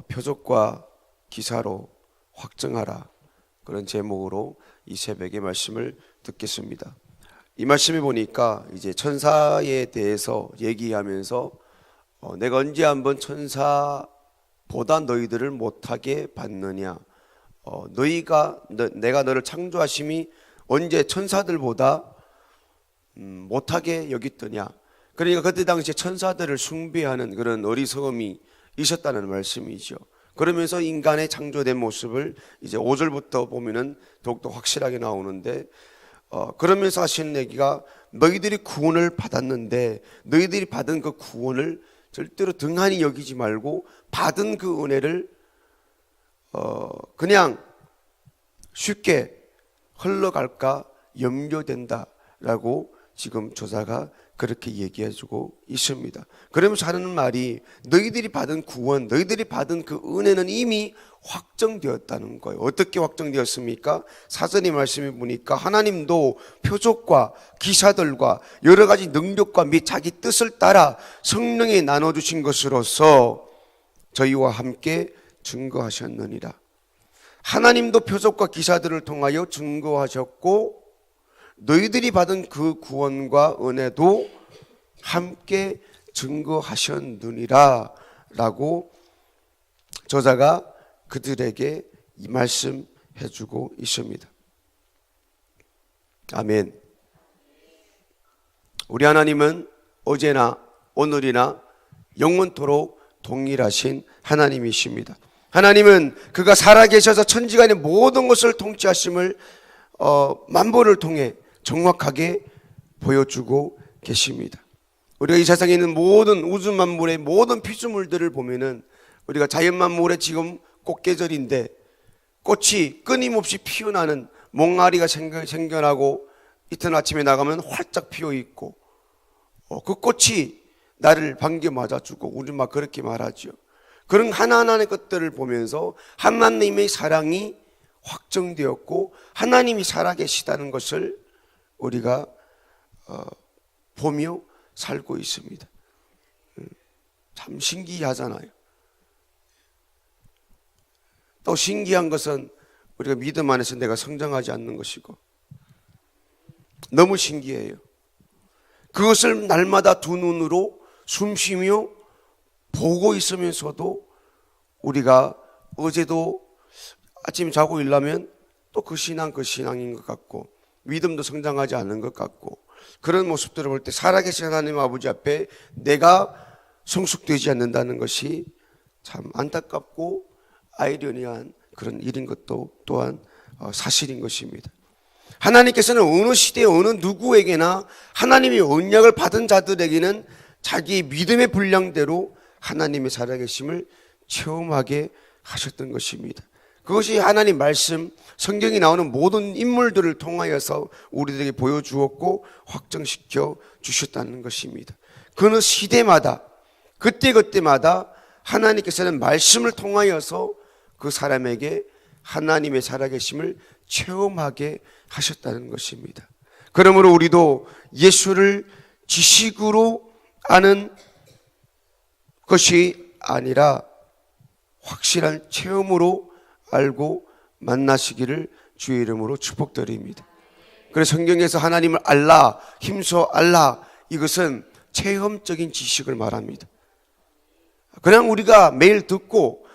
표적과 기사로 확증하라, 그런 제목으로 이 새벽에 말씀을 듣겠습니다. 이 말씀에 보니까 이제 천사에 대해서 얘기하면서 내가 언제 한번 천사보다 너희들을 못하게 봤느냐, 내가 너를 창조하심이 언제 천사들보다 못하게 여겼더냐. 그러니까 그때 당시에 천사들을 숭배하는 그런 어리석음이 있었다는 말씀이죠. 그러면서 인간의 창조된 모습을 이제 5절부터 보면은 더욱더 확실하게 나오는데, 그러면서 하시는 얘기가 너희들이 구원을 받았는데 너희들이 받은 그 구원을 절대로 등한히 여기지 말고 받은 그 은혜를 그냥 쉽게 흘러갈까 염려된다라고 지금 저자가 그렇게 얘기해주고 있습니다. 그러면서 하는 말이 너희들이 받은 구원, 너희들이 받은 그 은혜는 이미 확정되었다는 거예요. 어떻게 확정되었습니까? 사전의 말씀에 보니까 하나님도 표적과 기사들과 여러 가지 능력과 및 자기 뜻을 따라 성령에 나눠주신 것으로서 저희와 함께 증거하셨느니라. 하나님도 표적과 기사들을 통하여 증거하셨고 너희들이 받은 그 구원과 은혜도 함께 증거하셨느니라 라고 저자가 그들에게 이 말씀해주고 있습니다. 아멘. 우리 하나님은 어제나 오늘이나 영원토록 동일하신 하나님이십니다. 하나님은 그가 살아계셔서 천지간의 모든 것을 통치하심을 만보를 통해 정확하게 보여주고 계십니다. 우리가 이 세상에 있는 모든 우주 만물의 모든 피조물들을 보면은 우리가 자연 만물에 지금 꽃계절인데 꽃이 끊임없이 피어나는 몽아리가 생겨나고 이튿 아침에 나가면 활짝 피어 있고 그 꽃이 나를 반겨 맞아주고 우리 막 그렇게 말하죠. 그런 하나하나의 것들을 보면서 하나님의 사랑이 확정되었고 하나님이 살아계시다는 것을 우리가 보며 살고 있습니다. 참 신기하잖아요. 또 신기한 것은 우리가 믿음 안에서 내가 성장하지 않는 것이고 너무 신기해요. 그것을 날마다 두 눈으로 숨쉬며 보고 있으면서도 우리가 어제도 아침에 자고 일어나면 또 그 신앙인 것 같고 믿음도 성장하지 않는 것 같고 그런 모습들을 볼 때 살아계신 하나님 아버지 앞에 내가 성숙되지 않는다는 것이 참 안타깝고 아이러니한 그런 일인 것도 또한 사실인 것입니다. 하나님께서는 어느 시대에 어느 누구에게나 하나님의 언약을 받은 자들에게는 자기의 믿음의 분량대로 하나님의 살아계심을 체험하게 하셨던 것입니다. 그것이 하나님 말씀, 성경에 나오는 모든 인물들을 통하여서 우리들에게 보여주었고 확정시켜 주셨다는 것입니다. 그 시대마다 그때그때마다 하나님께서는 말씀을 통하여서 그 사람에게 하나님의 살아계심을 체험하게 하셨다는 것입니다. 그러므로 우리도 예수를 지식으로 아는 것이 아니라 확실한 체험으로 알고 만나시기를 주의 이름으로 축복드립니다. 그래서 성경에서 하나님을 알라, 힘써 알라, 이것은 체험적인 지식을 말합니다. 그냥 우리가 매일 듣고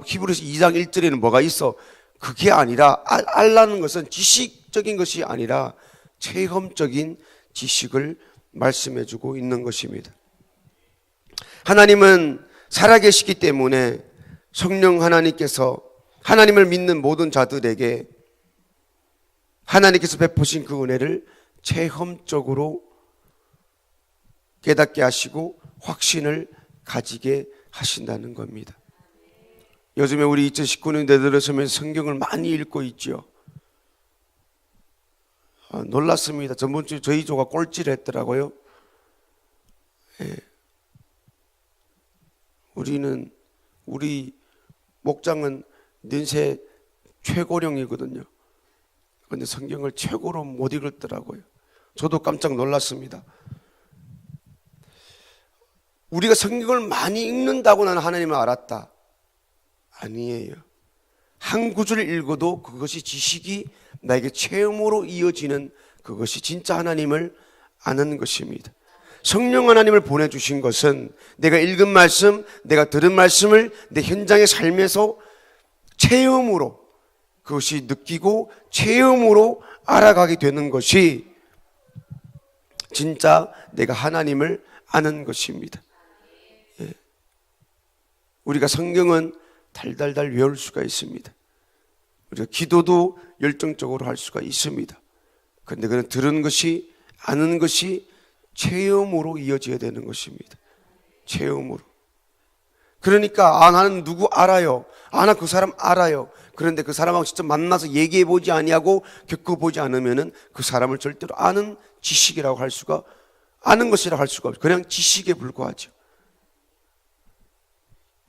히브리서 2장 1절에는 뭐가 있어, 그게 아니라 알라는 것은 지식적인 것이 아니라 체험적인 지식을 말씀해주고 있는 것입니다. 하나님은 살아계시기 때문에 성령 하나님께서 하나님을 믿는 모든 자들에게 하나님께서 베푸신 그 은혜를 체험적으로 깨닫게 하시고 확신을 가지게 하신다는 겁니다. 요즘에 우리 2019년 되들어서면서 성경을 많이 읽고 있죠. 놀랐습니다. 전번주에 저희 조가 꼴찌를 했더라고요. 우리 목장은 연세 최고령이거든요. 그런데 성경을 최고로 못 읽었더라고요. 저도 깜짝 놀랐습니다. 우리가 성경을 많이 읽는다고 나는 하나님을 알았다. 아니에요. 한 구절 읽어도 그것이 지식이 나에게 체험으로 이어지는 그것이 진짜 하나님을 아는 것입니다. 성령 하나님을 보내주신 것은 내가 읽은 말씀, 내가 들은 말씀을 내 현장의 삶에서 체험으로 그것이 느끼고 체험으로 알아가게 되는 것이 진짜 내가 하나님을 아는 것입니다. 예. 우리가 성경은 달달달 외울 수가 있습니다. 우리가 기도도 열정적으로 할 수가 있습니다. 그런데 그는 들은 것이, 아는 것이 체험으로 이어져야 되는 것입니다. 체험으로. 그러니까 나는 누구 알아요. 나 그 사람 알아요. 그런데 그 사람하고 직접 만나서 얘기해보지 아니하고 겪어보지 않으면은 그 사람을 절대로 아는 지식이라고 할 수가, 아는 것이라고 할 수가 없어요. 그냥 지식에 불과하죠.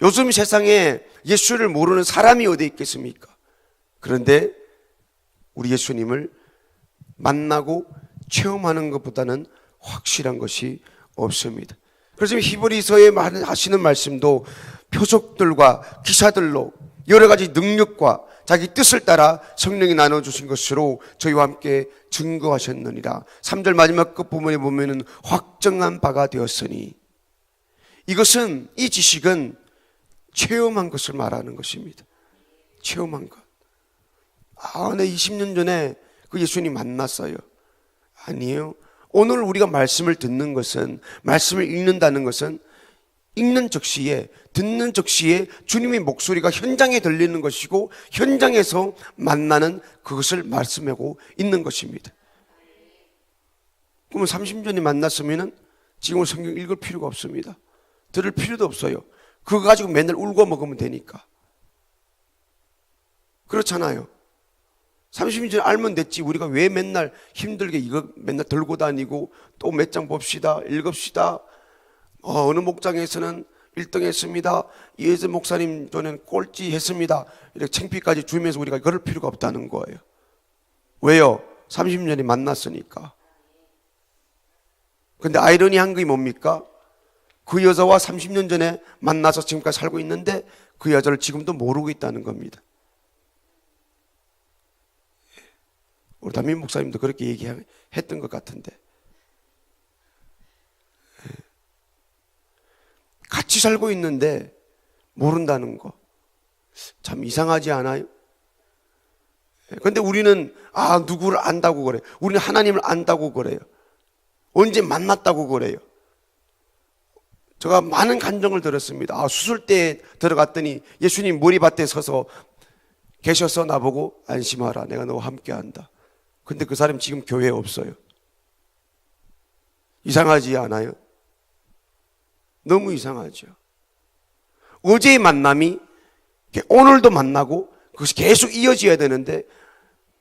요즘 세상에 예수를 모르는 사람이 어디 있겠습니까? 그런데 우리 예수님을 만나고 체험하는 것보다는 확실한 것이 없습니다. 그래서 히브리서에 하시는 말씀도 표적들과 기사들로 여러 가지 능력과 자기 뜻을 따라 성령이 나눠주신 것으로 저희와 함께 증거하셨느니라. 3절 마지막 끝부분에 보면은 확정한 바가 되었으니, 이것은, 이 지식은 체험한 것을 말하는 것입니다. 체험한 것. 내 20년 전에 그 예수님 만났어요. 아니에요. 오늘 우리가 말씀을 듣는 것은, 말씀을 읽는다는 것은 읽는 즉시에, 듣는 즉시에 주님의 목소리가 현장에 들리는 것이고 현장에서 만나는 그것을 말씀하고 있는 것입니다. 그러면 30년 전에 만났으면 지금은 성경 읽을 필요가 없습니다. 들을 필요도 없어요. 그거 가지고 맨날 울고 먹으면 되니까. 그렇잖아요. 30년 전에 알면 됐지. 우리가 왜 맨날 힘들게 이거 맨날 들고 다니고 또 몇 장 봅시다, 읽읍시다. 어느 목장에서는 1등 했습니다. 이혜재 목사님 전에는 꼴찌 했습니다. 이렇게 창피까지 주면서 우리가 그럴 필요가 없다는 거예요. 왜요? 30년이 만났으니까. 근데 아이러니한 게 뭡니까? 그 여자와 30년 전에 만나서 지금까지 살고 있는데 그 여자를 지금도 모르고 있다는 겁니다. 우리 담임 목사님도 그렇게 얘기했던 것 같은데, 같이 살고 있는데 모른다는 거 참 이상하지 않아요? 그런데 우리는 누구를 안다고 그래요. 우리는 하나님을 안다고 그래요. 언제 만났다고 그래요. 제가 많은 간증을 들었습니다. 수술대에 들어갔더니 예수님 머리밭에 서서 계셔서 나보고 안심하라, 내가 너와 함께한다. 근데 그 사람 지금 교회에 없어요. 이상하지 않아요? 너무 이상하죠. 어제의 만남이 오늘도 만나고 그것이 계속 이어져야 되는데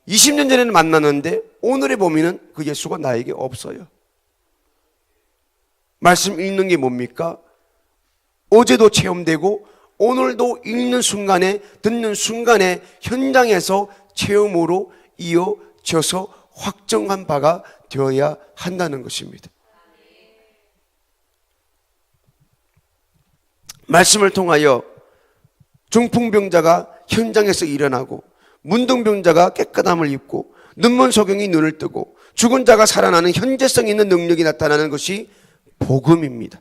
20년 전에는 만났는데 오늘에 보면은 그 예수가 나에게 없어요. 말씀 읽는 게 뭡니까? 어제도 체험되고 오늘도 읽는 순간에, 듣는 순간에 현장에서 체험으로 이어져서 확정한 바가 되어야 한다는 것입니다. 말씀을 통하여 중풍병자가 현장에서 일어나고, 문둥병자가 깨끗함을 입고, 눈먼 소경이 눈을 뜨고, 죽은 자가 살아나는 현재성 있는 능력이 나타나는 것이 복음입니다.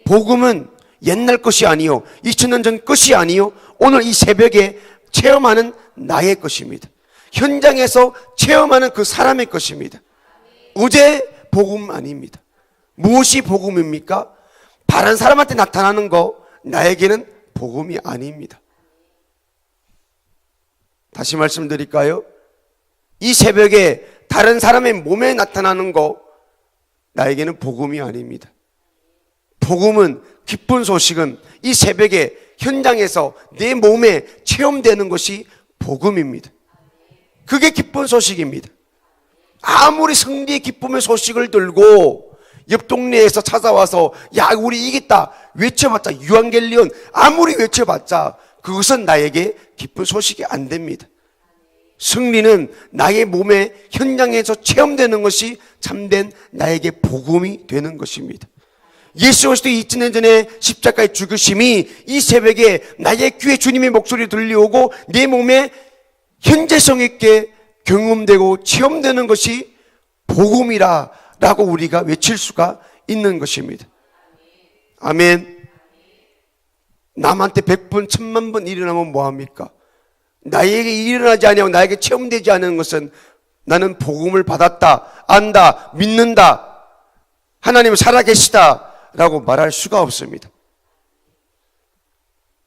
복음은 옛날 것이 아니요, 2000년 전 것이 아니요, 오늘 이 새벽에 체험하는 나의 것입니다. 현장에서 체험하는 그 사람의 것입니다. 어제 복음 아닙니다. 무엇이 복음입니까? 다른 사람한테 나타나는 거 나에게는 복음이 아닙니다. 다시 말씀드릴까요? 이 새벽에 다른 사람의 몸에 나타나는 거 나에게는 복음이 아닙니다. 복음은, 기쁜 소식은 이 새벽에 현장에서 내 몸에 체험되는 것이 복음입니다. 그게 기쁜 소식입니다. 아무리 승리의 기쁨의 소식을 들고 옆 동네에서 찾아와서 우리 이겼다 외쳐봤자, 유앙겔리온 아무리 외쳐봤자 그것은 나에게 기쁜 소식이 안 됩니다. 승리는 나의 몸에 현장에서 체험되는 것이 참된 나에게 복음이 되는 것입니다. 예수 그리스도 2000년 전에 십자가에 죽으심이 이 새벽에 나의 귀에 주님의 목소리 들려오고 내 몸에 현재성 있게 경험되고 체험되는 것이 복음이라 라고 우리가 외칠 수가 있는 것입니다. 아멘. 남한테 100번 1000만 번 일어나면 뭐합니까? 나에게 일어나지 아니하고 나에게 체험되지 않은 것은 나는 복음을 받았다, 안다, 믿는다, 하나님은 살아계시다 라고 말할 수가 없습니다.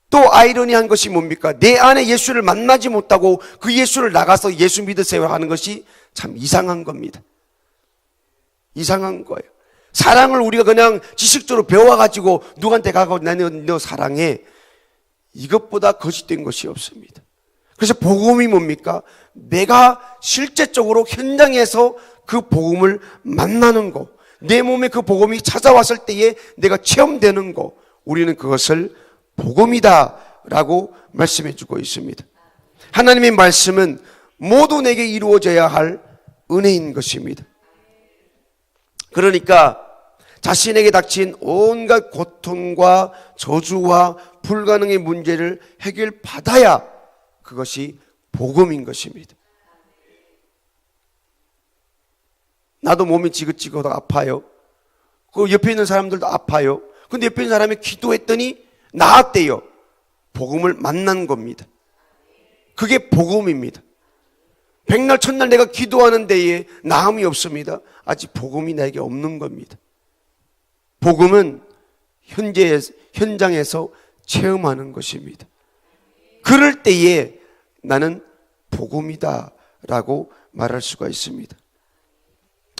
또 아이러니한 것이 뭡니까? 내 안에 예수를 만나지 못하고 그 예수를 나가서 예수 믿으세요 하는 것이 참 이상한 겁니다. 이상한 거예요. 사랑을 우리가 그냥 지식적으로 배워가지고 누구한테 가고 나는 너 사랑해, 이것보다 거짓된 것이 없습니다. 그래서 복음이 뭡니까? 내가 실제적으로 현장에서 그 복음을 만나는 거, 내 몸에 그 복음이 찾아왔을 때에 내가 체험되는 거, 우리는 그것을 복음이다 라고 말씀해 주고 있습니다. 하나님의 말씀은 모두 내게 이루어져야 할 은혜인 것입니다. 그러니까 자신에게 닥친 온갖 고통과 저주와 불가능의 문제를 해결받아야 그것이 복음인 것입니다. 나도 몸이 지긋지긋하고 아파요. 그 옆에 있는 사람들도 아파요. 근데 옆에 있는 사람이 기도했더니 나았대요. 복음을 만난 겁니다. 그게 복음입니다. 백날 첫날 내가 기도하는 데에 나음이 없습니다. 아직 복음이 나에게 없는 겁니다. 복음은 현장에서 체험하는 것입니다. 그럴 때에 나는 복음이다 라고 말할 수가 있습니다.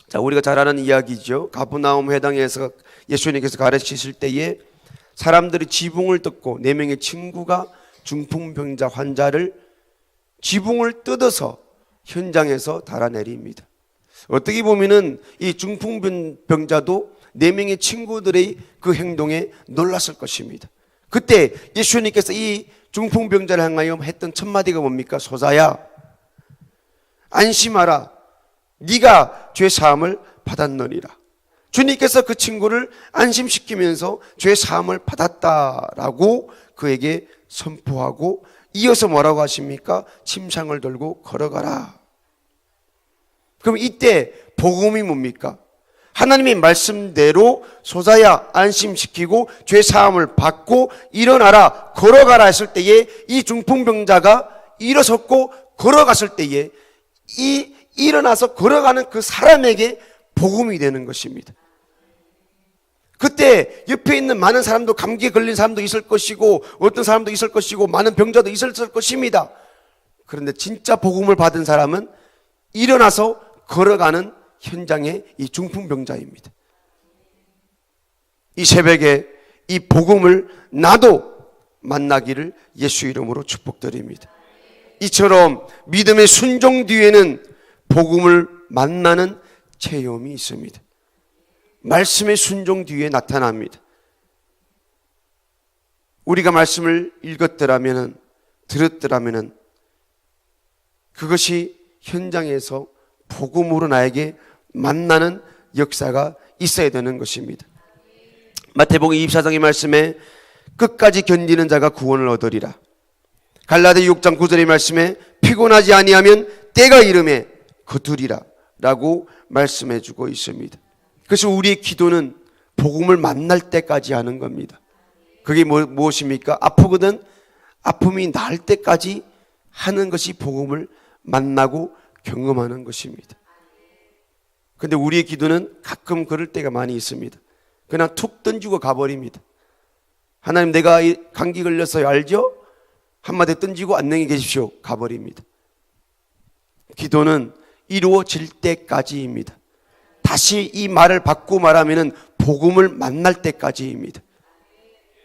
자, 우리가 잘 아는 이야기죠. 가버나움 회당에서 예수님께서 가르치실 때에 사람들이 지붕을 뜯고 4명의 친구가 중풍병자 환자를 지붕을 뜯어서 현장에서 달아내립니다. 어떻게 보면은 이 중풍병자도 4명의 친구들의 그 행동에 놀랐을 것입니다. 그때 예수님께서 이 중풍병자를 향하여 했던 첫 마디가 뭡니까? 소자야, 안심하라. 네가 죄 사함을 받았느니라. 주님께서 그 친구를 안심시키면서 죄 사함을 받았다라고 그에게 선포하고 이어서 뭐라고 하십니까? 침상을 들고 걸어가라. 그럼 이때 복음이 뭡니까? 하나님의 말씀대로 소자야 안심시키고 죄 사함을 받고 일어나라, 걸어가라 했을 때에 이 중풍병자가 일어섰고 걸어갔을 때에 이 일어나서 걸어가는 그 사람에게 복음이 되는 것입니다. 그때 옆에 있는 많은 사람도, 감기에 걸린 사람도 있을 것이고 어떤 사람도 있을 것이고 많은 병자도 있을 것입니다. 그런데 진짜 복음을 받은 사람은 일어나서 걸어가는 현장의 이 중풍병자입니다. 이 새벽에 이 복음을 나도 만나기를 예수 이름으로 축복드립니다. 이처럼 믿음의 순종 뒤에는 복음을 만나는 체험이 있습니다. 말씀의 순종 뒤에 나타납니다. 우리가 말씀을 읽었더라면, 들었더라면 그것이 현장에서 복음으로 나에게 만나는 역사가 있어야 되는 것입니다. 마태복음 24장의 말씀에 끝까지 견디는 자가 구원을 얻으리라. 갈라디 6장 9절의 말씀에 피곤하지 아니하면 때가 이름에 거두리라 라고 말씀해 주고 있습니다. 그래서 우리의 기도는 복음을 만날 때까지 하는 겁니다. 그게 무엇입니까? 아프거든 아픔이 나을 때까지 하는 것이 복음을 만나고 경험하는 것입니다. 그런데 우리의 기도는 가끔 그럴 때가 많이 있습니다. 그냥 툭 던지고 가버립니다. 하나님, 내가 감기 걸려서 알죠? 한마디 던지고 안녕히 계십시오. 가버립니다. 기도는 이루어질 때까지입니다. 다시 이 말을 바꾸고 말하면 복음을 만날 때까지입니다.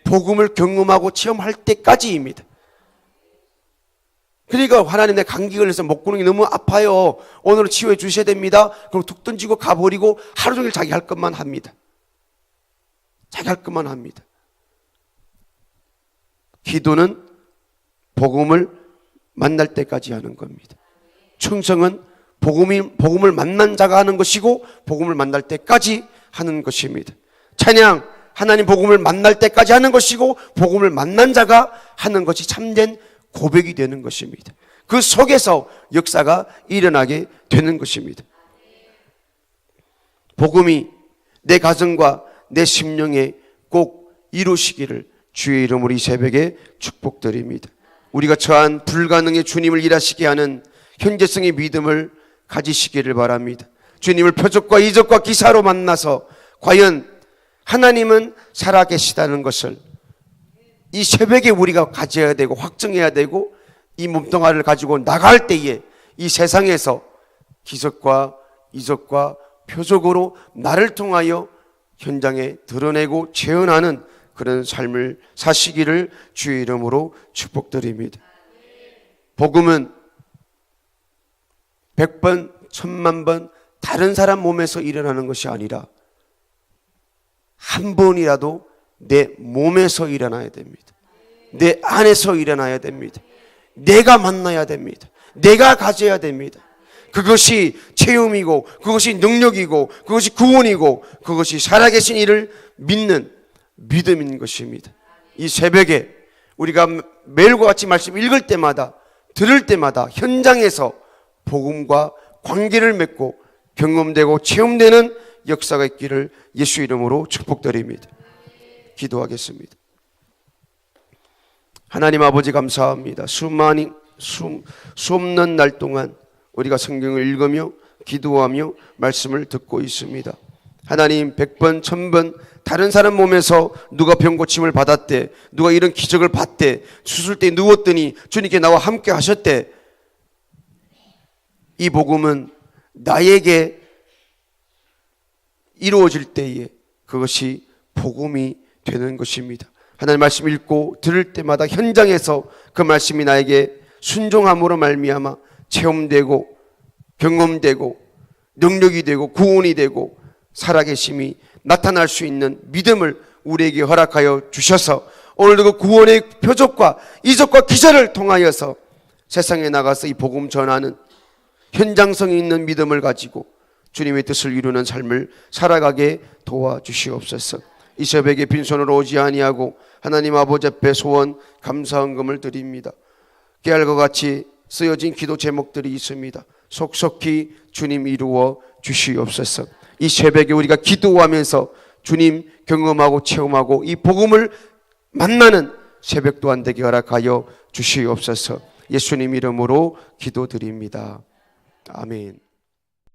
복음을 경험하고 체험할 때까지입니다. 그러니까 하나님, 내 감기 걸려서 목구멍이 너무 아파요. 오늘 치유해 주셔야 됩니다. 그럼 툭 던지고 가버리고 하루 종일 자기 할 것만 합니다. 자기 할 것만 합니다. 기도는 복음을 만날 때까지 하는 겁니다. 충성은 복음을 만난 자가 하는 것이고 복음을 만날 때까지 하는 것입니다. 찬양 하나님 복음을 만날 때까지 하는 것이고 복음을 만난 자가 하는 것이 참된 고백이 되는 것입니다. 그 속에서 역사가 일어나게 되는 것입니다. 복음이 내 가정과 내 심령에 꼭 이루시기를 주의 이름으로 이 새벽에 축복드립니다. 우리가 처한 불가능의 주님을 일하시게 하는 현재성의 믿음을 가지시기를 바랍니다. 주님을 표적과 이적과 기사로 만나서 과연 하나님은 살아계시다는 것을 이 새벽에 우리가 가져야 되고 확증해야 되고 이 몸뚱아리를 가지고 나갈 때에 이 세상에서 기적과 이적과 표적으로 나를 통하여 현장에 드러내고 재현하는 그런 삶을 사시기를 주의 이름으로 축복드립니다. 복음은 100번, 1000만 다른 사람 몸에서 일어나는 것이 아니라 한 번이라도 내 몸에서 일어나야 됩니다. 내 안에서 일어나야 됩니다. 내가 만나야 됩니다. 내가 가져야 됩니다. 그것이 체험이고 그것이 능력이고 그것이 구원이고 그것이 살아계신 이를 믿는 믿음인 것입니다. 이 새벽에 우리가 매일과 같이 말씀 읽을 때마다 들을 때마다 현장에서 복음과 관계를 맺고 경험되고 체험되는 역사가 있기를 예수 이름으로 축복드립니다. 기도하겠습니다. 하나님 아버지 감사합니다. 수없는 날 동안 우리가 성경을 읽으며 기도하며 말씀을 듣고 있습니다. 하나님 100번 1000번 다른 사람 몸에서 누가 병고침을 받았대, 누가 이런 기적을 봤대, 수술대에 누웠더니 주님께 나와 함께 하셨대. 이 복음은 나에게 이루어질 때에 그것이 복음이 되는 것입니다. 하나님 말씀 읽고 들을 때마다 현장에서 그 말씀이 나에게 순종함으로 말미암아 체험되고 경험되고 능력이 되고 구원이 되고 살아계심이 나타날 수 있는 믿음을 우리에게 허락하여 주셔서 오늘도 그 구원의 표적과 이적과 기사를 통하여서 세상에 나가서 이 복음 전하는 현장성이 있는 믿음을 가지고 주님의 뜻을 이루는 삶을 살아가게 도와주시옵소서. 이 새벽에 빈손으로 오지 아니하고 하나님 아버지 앞에 소원 감사헌금을 드립니다. 깨알과 같이 쓰여진 기도 제목들이 있습니다. 속속히 주님 이루어 주시옵소서. 이 새벽에 우리가 기도하면서 주님 경험하고 체험하고 이 복음을 만나는 새벽 또한 되게 허락하여 주시옵소서. 예수님 이름으로 기도드립니다. 아멘.